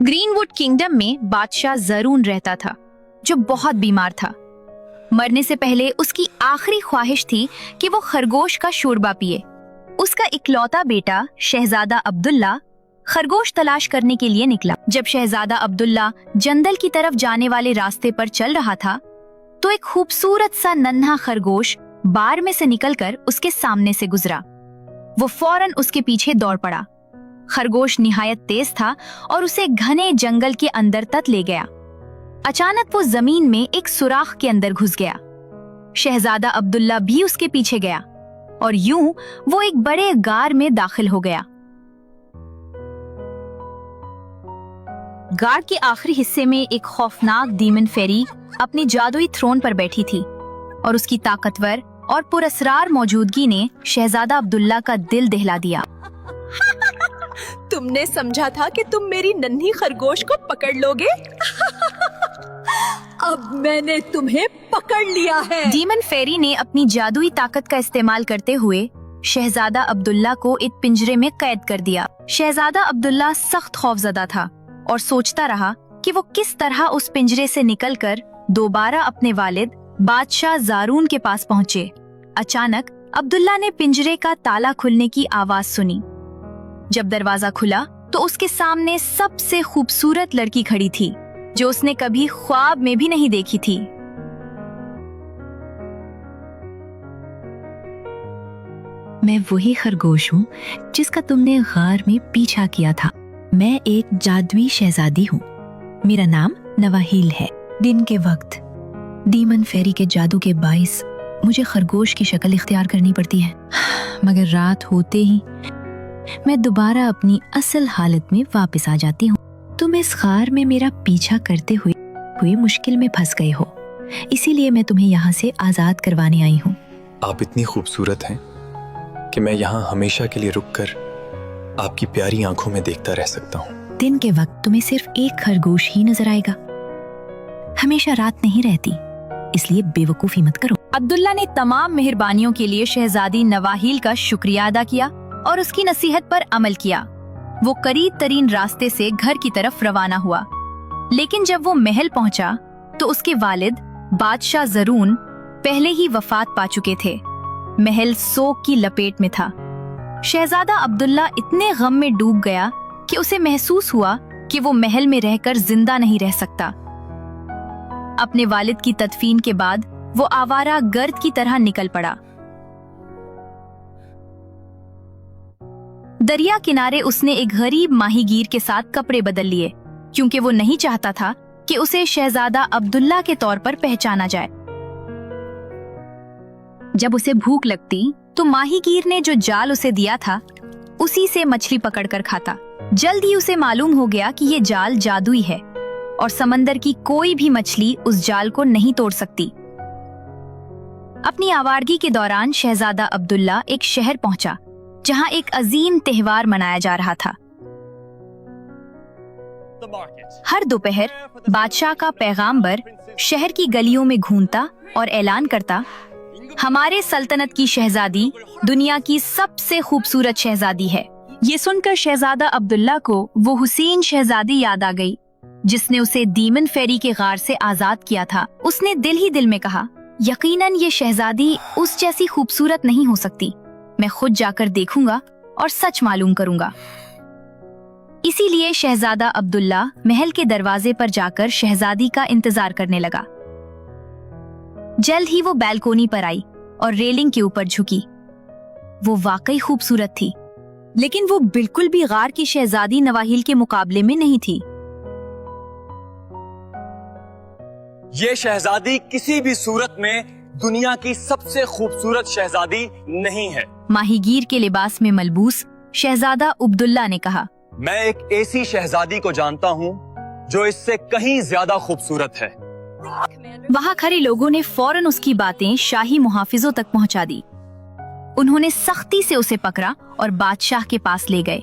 Greenwood kingdom में बादशाह जरून रहता था, जो बहुत बीमार था। मरने से पहले उसकी आखिरी ख्वाहिश थी कि वो खरगोश का शोरबा पिए। उसका इकलौता बेटा शहजादा अब्दुल्ला खरगोश तलाश करने के लिए निकला। जब शहजादा अब्दुल्ला जंगल की तरफ जाने वाले रास्ते पर चल रहा था, तो एक खूबसूरत सा नन्हा खरगोश बार में से निकलकर उसके सामने से गुजरा। वो फौरन उसके पीछे दौड़ पड़ा। खरगोश निहायत तेज था और उसे घने जंगल के अंदर तक ले गया। अचानक वो जमीन में एक सुराख के अंदर घुस गया। शहजादा अब्दुल्ला भी उसके पीछे गया और यूं वो एक बड़े गार में दाखिल हो गया। गार के आखिरी हिस्से में एक खौफनाक डीमन फेरी अपनी जादुई थ्रोन पर बैठी थी और उसकी ताकतवर और पुरस्रार मौजूदगी ने शहजादा अब्दुल्ला का दिल दहला दिया। तुमने समझा था कि तुम मेरी नन्ही खरगोश को पकड़ लोगे? अब मैंने तुम्हें पकड़ लिया है। डीमन फेरी ने अपनी जादुई ताकत का इस्तेमाल करते हुए शहजादा अब्दुल्ला को एक पिंजरे में कैद कर दिया। शहजादा अब्दुल्ला सख्त खौफजदा था और सोचता रहा कि वो किस तरह उस पिंजरे से निकलकर दोबारा अपने वालिद बादशाह ज़ारून के पास पहुंचे। अचानक अब्दुल्ला ने पिंजरे का ताला खुलने की आवाज सुनी। जब दरवाजा खुला तो उसके सामने सबसे खूबसूरत लड़की खड़ी थी, जो उसने कभी ख्वाब में भी नहीं देखी थी। मैं वही खरगोश हूँ जिसका तुमने गार में पीछा किया था। मैं एक जादुई शहजादी हूँ। मेरा नाम नवाहील है। दिन के वक्त डीमन फेरी के जादू के बाइस मुझे खरगोश की शक्ल इख्तियार करनी पड़ती है, मगर रात होते ही मैं दोबारा अपनी असल हालत में वापस आ जाती हूँ। तुम इस गार में मेरा पीछा करते हुए मुश्किल में फंस गए हो, इसीलिए मैं तुम्हें यहाँ से आजाद करवाने आई हूँ। आप इतनी खूबसूरत हैं कि मैं यहाँ हमेशा के लिए रुककर आपकी प्यारी आंखों में देखता रह सकता हूँ। दिन के वक्त तुम्हें सिर्फ एक खरगोश ही नजर आएगा, हमेशा रात नहीं रहती, इसलिए बेवकूफी मत करो। अब्दुल्ला ने तमाम मेहरबानियों के लिए शहजादी नवाहील का शुक्रिया अदा किया और उसकी नसीहत पर अमल किया। वो करीब तरीन रास्ते से घर की तरफ रवाना हुआ, लेकिन जब वो महल पहुंचा तो उसके वालिद बादशाह ज़रून पहले ही वफात पा चुके थे। महल सोग की लपेट में था। शहजादा अब्दुल्ला इतने गम में डूब गया कि उसे महसूस हुआ कि वो महल में रहकर जिंदा नहीं रह सकता। अपने वालिद की तदफीन के बाद वो आवारा गर्द की तरह निकल पड़ा। दरिया किनारे उसने एक गरीब माहीगीर के साथ कपड़े बदल लिए, क्योंकि वो नहीं चाहता था कि उसे शहजादा अब्दुल्ला के तौर पर पहचाना जाए। जब उसे भूख लगती तो माहीगीर ने जो जाल उसे दिया था उसी से मछली पकड़कर खाता। जल्द ही उसे मालूम हो गया कि ये जाल जादुई है और समंदर की कोई भी मछली उस जाल को नहीं तोड़ सकती। अपनी आवारगी के दौरान शहजादा अब्दुल्ला एक शहर पहुंचा जहां एक अजीम त्योहार मनाया जा रहा था। हर दोपहर बादशाह का पैगाम्बर शहर की गलियों में घूमता और ऐलान करता, हमारे सल्तनत की शहजादी दुनिया की सबसे खूबसूरत शहजादी है। ये सुनकर शहजादा अब्दुल्ला को वो हुसैन शहजादी याद आ गई, जिसने उसे डीमन फेरी के गार से आजाद किया था। उसने दिल ही दिल में कहा, यकीनन ये शहजादी उस जैसी खूबसूरत नहीं हो सकती। मैं खुद जाकर देखूंगा और सच मालूम करूंगा। इसीलिए शहजादा अब्दुल्ला महल के दरवाजे पर जाकर शहजादी का इंतजार करने लगा। जल्द ही वो बैल्कोनी पर आई और रेलिंग के ऊपर झुकी। वो वाकई खूबसूरत थी, लेकिन वो बिल्कुल भी गार की शहजादी नवाहील के मुकाबले में नहीं थी। ये शहजादी किसी भी सूरत में दुनिया की सबसे खूबसूरत शहजादी नहीं है। माहीगीर के लिबास में मलबूस शहजादा अब्दुल्ला ने कहा, मैं एक ऐसी शहजादी को जानता हूँ जो इससे कहीं ज्यादा खूबसूरत है। वहाँ खड़े लोगों ने फौरन उसकी बातें शाही मुहाफिजों तक पहुँचा दी। उन्होंने सख्ती से उसे पकड़ा और बादशाह के पास ले गए।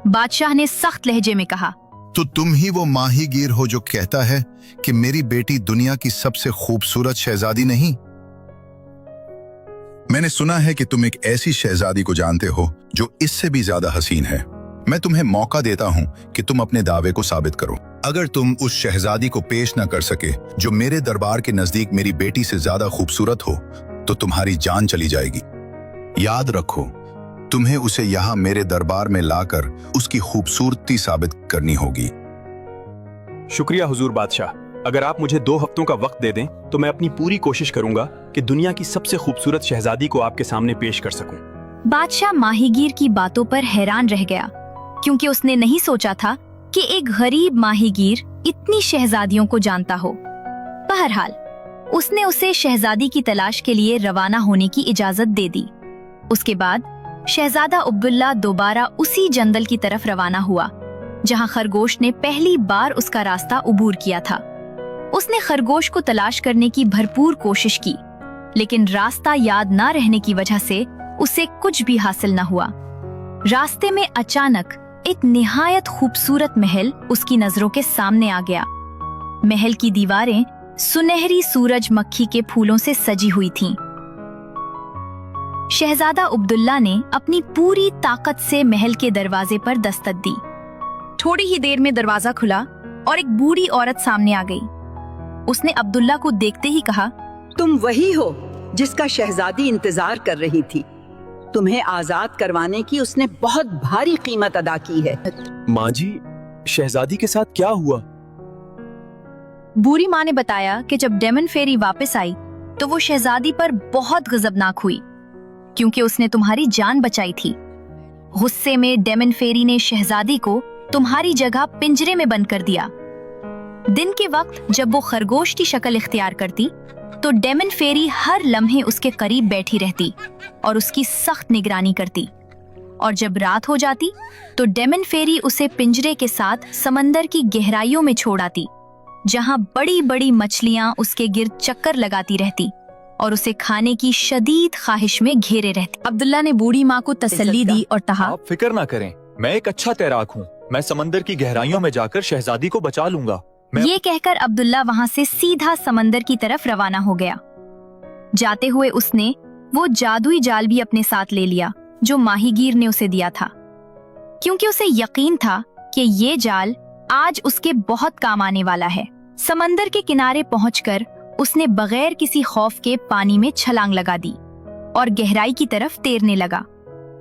बादशाह ने सख्त लहजे में कहा, तो तुम ही वो माहीगीर हो जो कहता है कि मेरी बेटी दुनिया की सबसे खूबसूरत शहजादी नहीं? मैंने सुना है कि तुम एक ऐसी शहजादी को जानते हो जो इससे भी ज्यादा हसीन है। मैं तुम्हें मौका देता हूँ कि तुम अपने दावे को साबित करो। अगर तुम उस शहजादी को पेश न कर सके जो मेरे दरबार के नजदीक मेरी बेटी से ज्यादा खूबसूरत हो, तो तुम्हारी जान चली जाएगी। याद रखो, तुम्हें उसे यहाँ मेरे दरबार में लाकर उसकी खूबसूरती साबित करनी होगी। शुक्रिया हुजूर बादशाह। अगर आप मुझे 2 हफ्तों का वक्त दे दें तो मैं अपनी पूरी कोशिश करूंगा कि दुनिया की सबसे खूबसूरत शहजादी को आपके सामने पेश कर सकूं। बादशाह माहीगीर की बातों पर हैरान रह गया, क्योंकि उसने नहीं सोचा था कि एक गरीब माहीगीर इतनी शहजादियों को जानता हो। बहरहाल उसने उसे शहजादी की तलाश के लिए रवाना होने की इजाजत दे दी। उसके बाद शहजादा अब्दुल्ला दोबारा उसी जंगल की तरफ रवाना हुआ जहां खरगोश ने पहली बार उसका रास्ता उबूर किया था। उसने खरगोश को तलाश करने की भरपूर कोशिश की, लेकिन रास्ता याद न रहने की वजह से उसे कुछ भी हासिल न हुआ। रास्ते में अचानक एक निहायत खूबसूरत महल उसकी नजरों के सामने आ गया। महल की दीवारें सुनहरी सूरजमुखी के फूलों से सजी हुई थीं। शहजादा अब्दुल्ला ने अपनी पूरी ताकत से महल के दरवाजे पर दस्तक दी। थोड़ी ही देर में दरवाजा खुला और एक बूढ़ी औरत सामने आ गई। उसने अब्दुल्ला को देखते ही कहा, तुम वही हो जिसका शहजादी इंतजार कर रही थी। तुम्हें आजाद करवाने की उसने बहुत भारी कीमत अदा की है। माँ जी, शहजादी के साथ क्या हुआ? बूढ़ी माँ ने बताया कि जब डेमन फेरी वापस आई तो वो शहजादी पर बहुत गजबनाक हुई, क्योंकि उसने तुम्हारी जान बचाई थी। गुस्से में डेमन फेरी ने शहजादी को तुम्हारी जगह पिंजरे में बंद कर दिया। दिन के वक्त जब वो खरगोश की शक्ल इख्तियार करती तो डेमन फेरी हर लम्हे उसके करीब बैठी रहती और उसकी सख्त निगरानी करती, और जब रात हो जाती तो डेमन फेरी उसे पिंजरे के साथ समंदर की गहराइयों में छोड़ आती, जहां बड़ी बड़ी मछलियां उसके गिर्द चक्कर लगाती रहती और उसे खाने की शदीद ख्वाहिश में घेरे रहती। अब्दुल्ला ने बूढ़ी माँ को तसल्ली दी और कहा, आप फिक्र ना करें, मैं एक अच्छा तैराक हूँ। मैं समंदर की गहराइयों में जाकर शहजादी को बचा लूंगा। ये कहकर अब्दुल्ला वहां से सीधा समंदर की तरफ रवाना हो गया। जाते हुए उसने वो जादुई जाल भी अपने साथ ले लिया जो माहीगीर ने उसे दिया था, क्योंकि उसे यकीन था कि ये जाल आज उसके बहुत काम आने वाला है। समंदर के किनारे पहुंचकर उसने बगैर किसी खौफ के पानी में छलांग लगा दी और गहराई की तरफ तैरने लगा,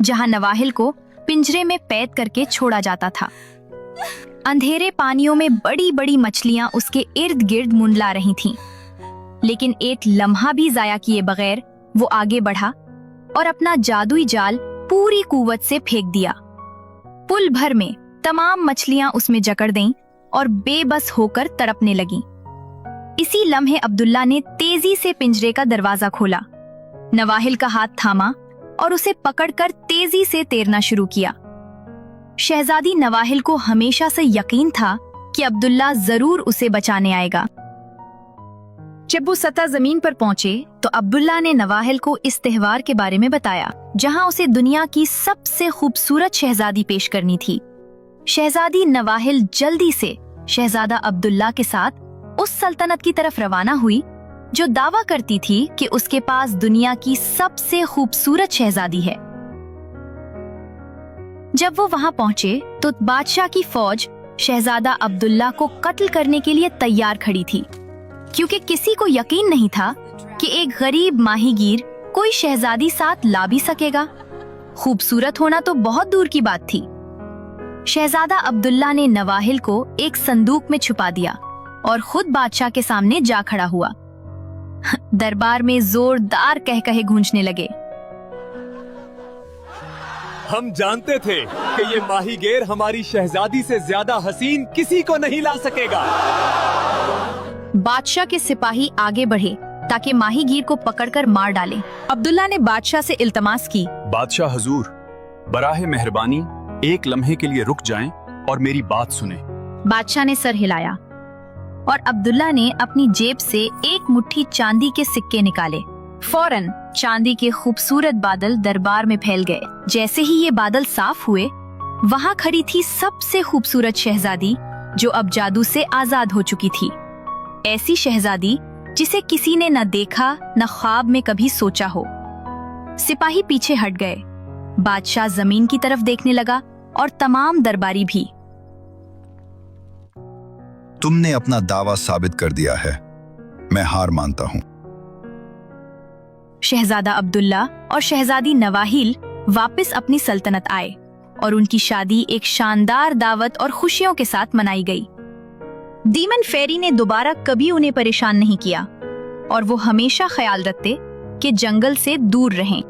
जहां नवाहिल को पिंजरे में कैद करके छोड़ा जाता था। अंधेरे पानियों में बड़ी बड़ी मछलियां उसके इर्द गिर्द मुंडला रही थीं, लेकिन एक लम्हा भी जाया किए बगैर वो आगे बढ़ा और अपना जादुई जाल पूरी कुव्वत से फेंक दिया। पुल भर में तमाम मछलियां उसमें जकड़ गईं और बेबस होकर तड़पने लगीं। इसी लम्हे अब्दुल्ला ने तेजी से पिंजरे का दरवाजा खोला, नवाहिल का हाथ थामा और उसे पकड़कर तेजी से तैरना शुरू किया। शहजादी नवाहिल को हमेशा से यकीन था कि अब्दुल्ला जरूर उसे बचाने आएगा। जब वो सतह जमीन पर पहुंचे तो अब्दुल्ला ने नवाहिल को इस त्योहार के बारे में बताया, जहां उसे दुनिया की सबसे खूबसूरत शहजादी पेश करनी थी। शहजादी नवाहिल जल्दी से शहजादा अब्दुल्ला के साथ उस सल्तनत की तरफ रवाना हुई जो दावा करती थी कि उसके पास दुनिया की सबसे खूबसूरत शहजादी है। जब वो वहां पहुंचे तो बादशाह की फौज शहजादा अब्दुल्ला को कत्ल करने के लिए तैयार खड़ी थी, क्योंकि किसी को यकीन नहीं था कि एक गरीब माहीगीर कोई शहजादी साथ ला भी सकेगा। खूबसूरत होना तो बहुत दूर की बात थी। शहजादा अब्दुल्ला ने नवाहिल को एक संदूक में छुपा दिया और खुद बादशाह के सामने जा खड़ा हुआ। दरबार में जोरदार कहकहे गूंजने लगे। हम जानते थे कि ये माहीगीर हमारी शहजादी से ज्यादा हसीन किसी को नहीं ला सकेगा। बादशाह के सिपाही आगे बढ़े ताकि माहीगीर को पकड़कर मार डालें। अब्दुल्ला ने बादशाह से इल्तमास की, बादशाह हुजूर, बराहे मेहरबानी एक लम्हे के लिए रुक जाएं और मेरी बात सुने। बादशाह ने सर हिलाया और अब्दुल्ला ने अपनी जेब से एक मुट्ठी चांदी के सिक्के निकाले। फौरन चांदी के खूबसूरत बादल दरबार में फैल गए। जैसे ही ये बादल साफ हुए, वहाँ खड़ी थी सबसे खूबसूरत शहजादी जो अब जादू से आजाद हो चुकी थी। ऐसी शहजादी जिसे किसी ने न देखा न ख्वाब में कभी सोचा हो। सिपाही पीछे हट गए। बादशाह जमीन की तरफ देखने लगा और तमाम दरबारी भी। तुमने अपना दावा साबित कर दिया है, मैं हार मानता हूँ। शहजादा अब्दुल्ला और शहजादी नवाहिल वापस अपनी सल्तनत आए और उनकी शादी एक शानदार दावत और खुशियों के साथ मनाई गई। डीमन फेरी ने दोबारा कभी उन्हें परेशान नहीं किया और वो हमेशा ख्याल रखते कि जंगल से दूर रहें।